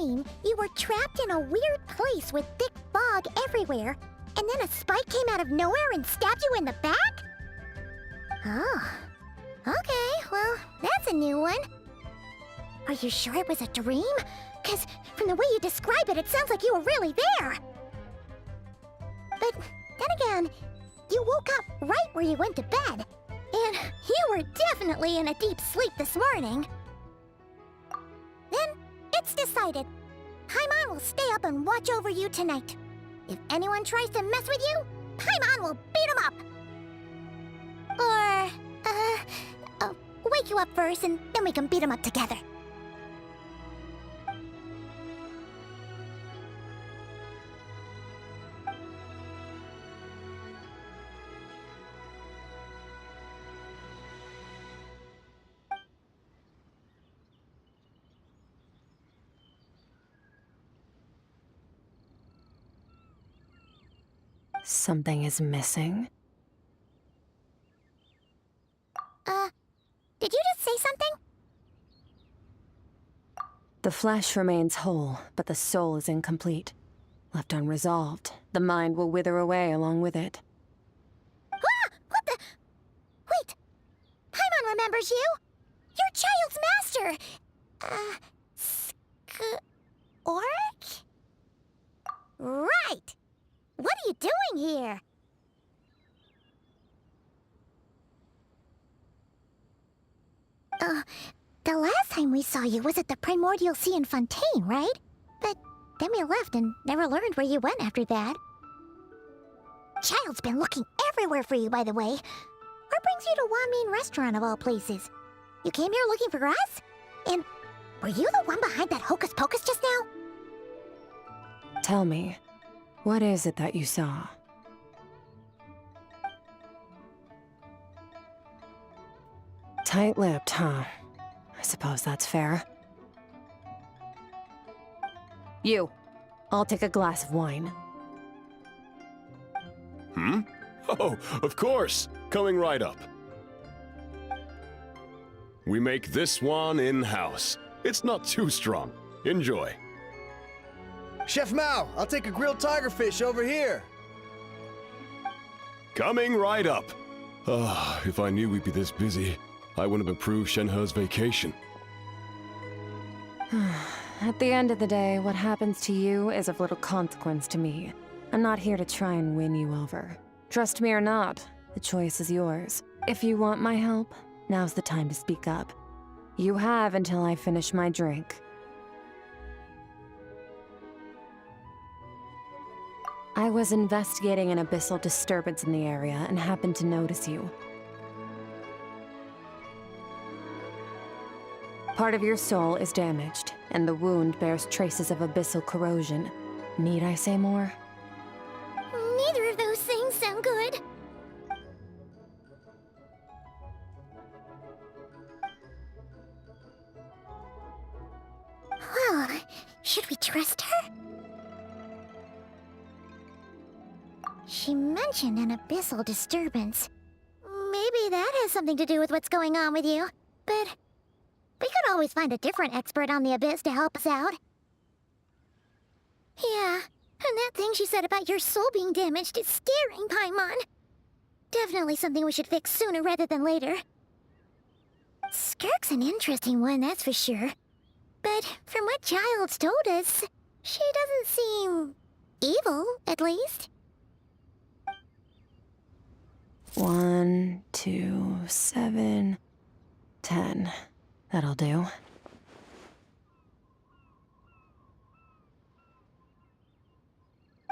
dream, you were trapped in a weird place with thick fog everywhere, and then a spike came out of nowhere and stabbed you in the back? Oh. Okay, well, that's a new one. Are you sure it was a dream? 'Cause from the way you describe it, it sounds like you were really there. But then again, you woke up right where you went to bed. And you were definitely in a deep sleep this morning. Then, it's decided. Paimon will stay up and watch over you tonight. If anyone tries to mess with you, Paimon will beat him up. Or, wake you up first and then we can beat him up together. Something is missing. Did you just say something? The flesh remains whole, but the soul is incomplete. Left unresolved, the mind will wither away along with it. Ah! What the? Wait! Paimon remembers you! Your child's master! Skirk? Right! What are you doing here? The last time we saw you was at the Primordial Sea in Fontaine, right? But then we left and never learned where you went after that. Child's been looking everywhere for you, by the way. What brings you to Lumine restaurant of all places? You came here looking for us? And were you the one behind that hocus pocus just now? Tell me, what is it that you saw? Tight-lipped, huh? I suppose that's fair. You. I'll take a glass of wine. Hmm? Oh, of course! Coming right up. We make this one in-house. It's not too strong. Enjoy. Chef Mao, I'll take a grilled tigerfish over here. Coming right up. Ah, if I knew we'd be this busy, I wouldn't have approved Shenhe's vacation. At the end of the day, what happens to you is of little consequence to me. I'm not here to try and win you over. Trust me or not, the choice is yours. If you want my help, now's the time to speak up. You have until I finish my drink. I was investigating an abyssal disturbance in the area and happened to notice you. Part of your soul is damaged, and the wound bears traces of abyssal corrosion. Need I say more? Neither of those things sound good. Well, should we trust her? She mentioned an abyssal disturbance. Maybe that has something to do with what's going on with you, but we could always find a different expert on the abyss to help us out. Yeah, and that thing she said about your soul being damaged is scaring, Paimon. Definitely something we should fix sooner rather than later. Skirk's an interesting one, that's for sure. But from what Child's told us, she doesn't seem evil, at least. 1, 2, 7, 10. That'll do.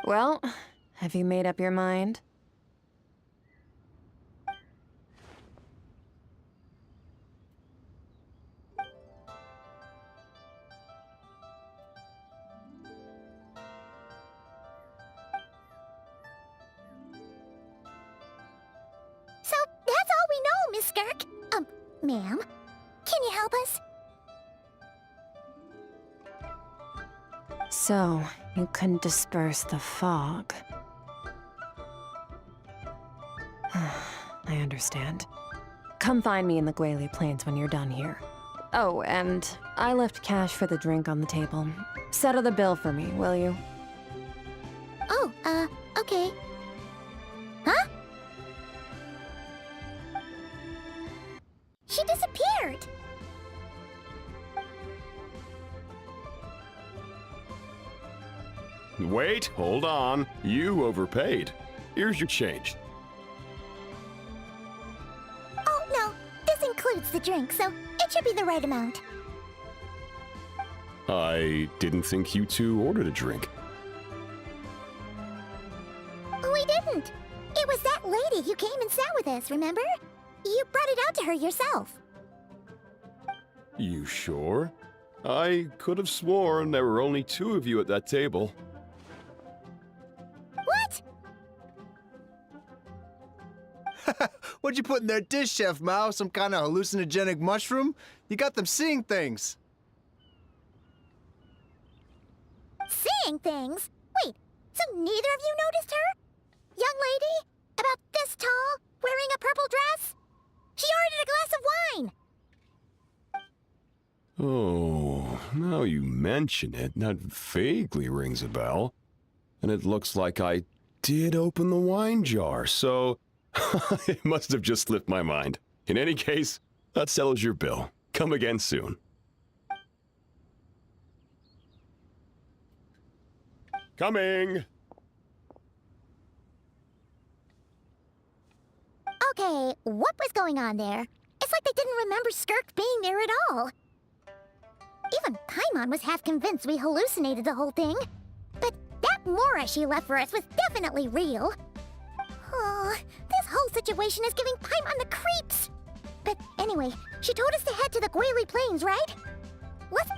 Well, have you made up your mind? So that's all we know, Miss Skirk. Ma'am, can you help us? So, you can disperse the fog. I understand. Come find me in the Guili Plains when you're done here. Oh, and I left cash for the drink on the table. Settle the bill for me, will you? Oh, okay. Huh? She disappeared! Wait, hold on. You overpaid. Here's your change. Oh, no. This includes the drink, so it should be the right amount. I didn't think you two ordered a drink. We didn't. It was that lady who came and sat with us, remember? You brought it out to her yourself. You sure? I could have sworn there were only 2 of you at that table. What? What'd you put in their dish, Chef Mao? Some kind of hallucinogenic mushroom? You got them seeing things. Seeing things? Wait, so neither of you noticed her? Young lady? About this tall? Wearing a purple dress? She ordered a glass of wine! Oh, now you mention it, that vaguely rings a bell. And it looks like I did open the wine jar, so it must have just slipped my mind. In any case, that settles your bill. Come again soon. Coming! Okay, what was going on there? It's like they didn't remember Skirk being there at all. Even Paimon was half convinced we hallucinated the whole thing. But that Mora she left for us was definitely real. Oh, this whole situation is giving Paimon the creeps. But anyway, she told us to head to the Guili Plains, right? Let's...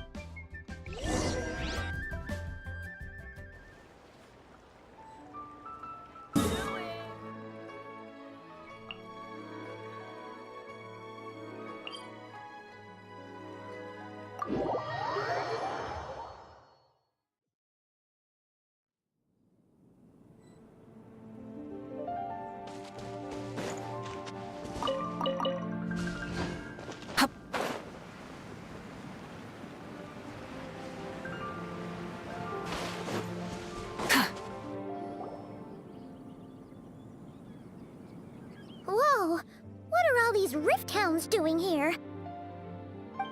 Whoa, what are all these rift hounds doing here?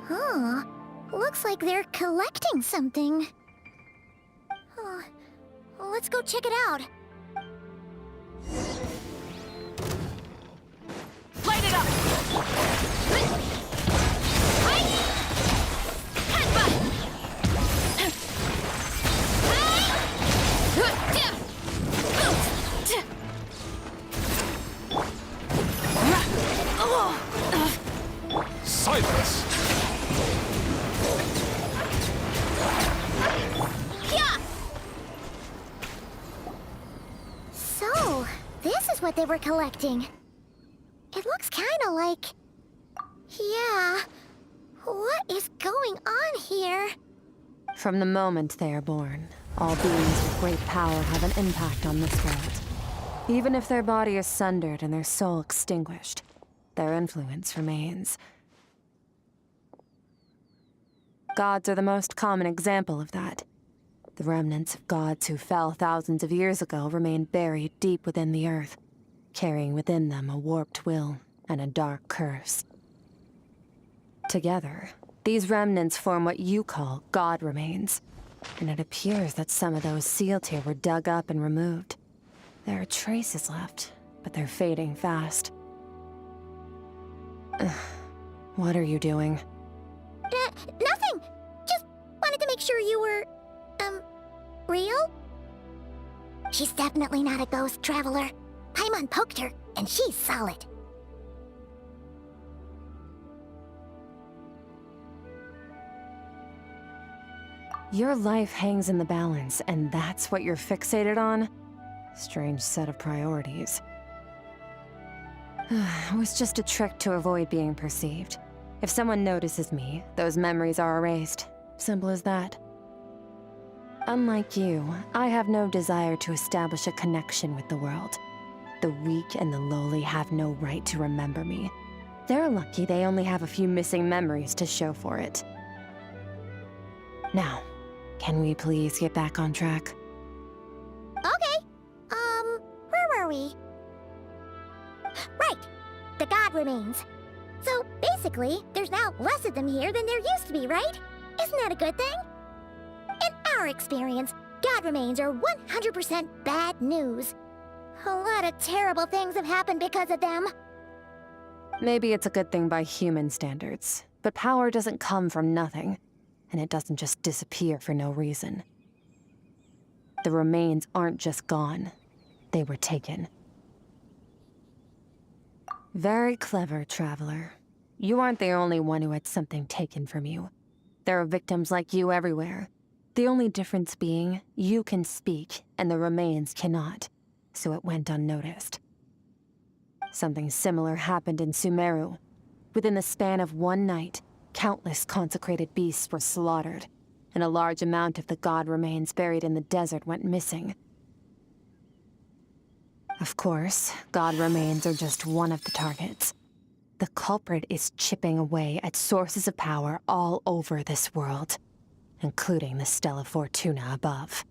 Huh, looks like they're collecting something. Oh, let's go check it out. Light it up! Silence! So, this is what they were collecting. It looks kinda like... Yeah, what is going on here? From the moment they are born, all beings with great power have an impact on this world. Even if their body is sundered and their soul extinguished, their influence remains. Gods are the most common example of that. The remnants of gods who fell thousands of years ago remain buried deep within the earth, carrying within them a warped will and a dark curse. Together, these remnants form what you call god remains, and it appears that some of those sealed here were dug up and removed. There are traces left, but they're fading fast. What are you doing? Nothing! Just wanted to make sure you were, real? She's definitely not a ghost traveler. Paimon poked her, and she's solid. Your life hangs in the balance, and that's what you're fixated on? Strange set of priorities. It was just a trick to avoid being perceived. If someone notices me, those memories are erased. Simple as that. Unlike you, I have no desire to establish a connection with the world. The weak and the lowly have no right to remember me. They're lucky they only have a few missing memories to show for it. Now, can we please get back on track? Okay. Where were we? Right. The god remains. So, basically, there's now less of them here than there used to be, right? Isn't that a good thing? In our experience, god remains are 100% bad news. A lot of terrible things have happened because of them. Maybe it's a good thing by human standards, but power doesn't come from nothing, and it doesn't just disappear for no reason. The remains aren't just gone, they were taken. Very clever, Traveler. You aren't the only one who had something taken from you. There are victims like you everywhere. The only difference being, you can speak, and the remains cannot, so it went unnoticed. Something similar happened in Sumeru. Within the span of one night, countless consecrated beasts were slaughtered, and a large amount of the god remains buried in the desert went missing. Of course, god remains are just one of the targets. The culprit is chipping away at sources of power all over this world, including the Stella Fortuna above.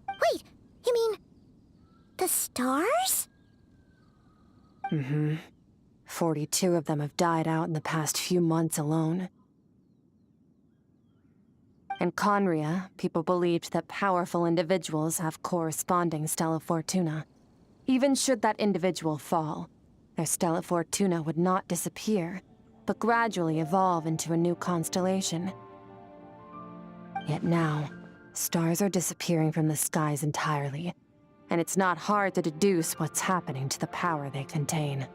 Wait, you mean... the stars? Mm-hmm. 42 of them have died out in the past few months alone. In Conria, people believed that powerful individuals have corresponding Stella Fortuna. Even should that individual fall, their Stella Fortuna would not disappear, but gradually evolve into a new constellation. Yet now, stars are disappearing from the skies entirely, and it's not hard to deduce what's happening to the power they contain.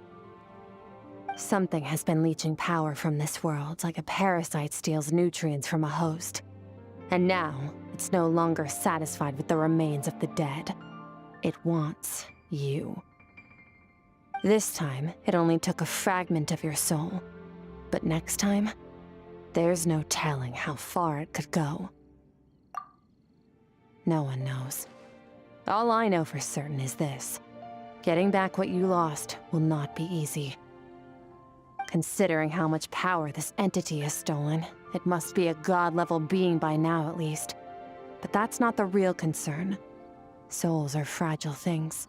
Something has been leeching power from this world like a parasite steals nutrients from a host. And now, it's no longer satisfied with the remains of the dead. It wants you. This time, it only took a fragment of your soul. But next time, there's no telling how far it could go. No one knows. All I know for certain is this. Getting back what you lost will not be easy. Considering how much power this entity has stolen, it must be a god-level being by now at least. But that's not the real concern. Souls are fragile things,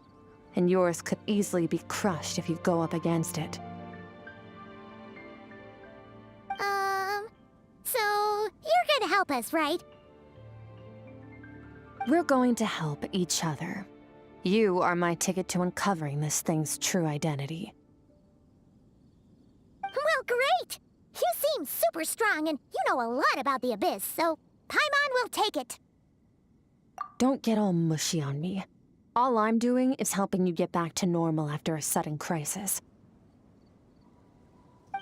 and yours could easily be crushed if you go up against it. So you're gonna help us, right? We're going to help each other. You are my ticket to uncovering this thing's true identity. Well, great! You seem super strong and you know a lot about the Abyss, so Paimon will take it. Don't get all mushy on me. All I'm doing is helping you get back to normal after a sudden crisis.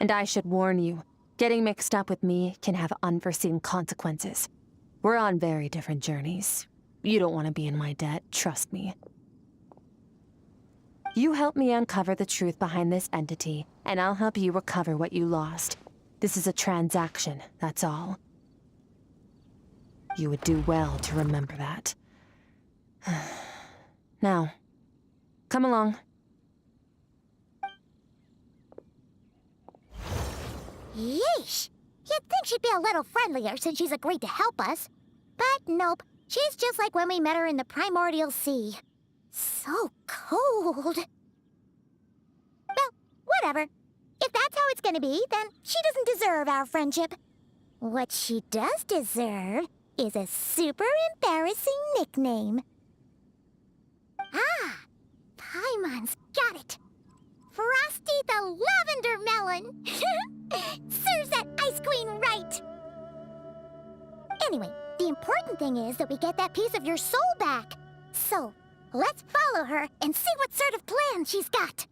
And I should warn you, getting mixed up with me can have unforeseen consequences. We're on very different journeys. You don't want to be in my debt, trust me. You help me uncover the truth behind this entity, and I'll help you recover what you lost. This is a transaction, that's all. You would do well to remember that. Now, come along. Yeesh! You'd think she'd be a little friendlier since she's agreed to help us. But nope, she's just like when we met her in the primordial sea. So cold. Well, whatever. If that's how it's gonna be, then she doesn't deserve our friendship. What she does deserve is a super embarrassing nickname. Ah, Paimon's got it. Frosty the Lavender Melon. Serves that Ice Queen right. Anyway, the important thing is that we get that piece of your soul back. So, let's follow her and see what sort of plan she's got.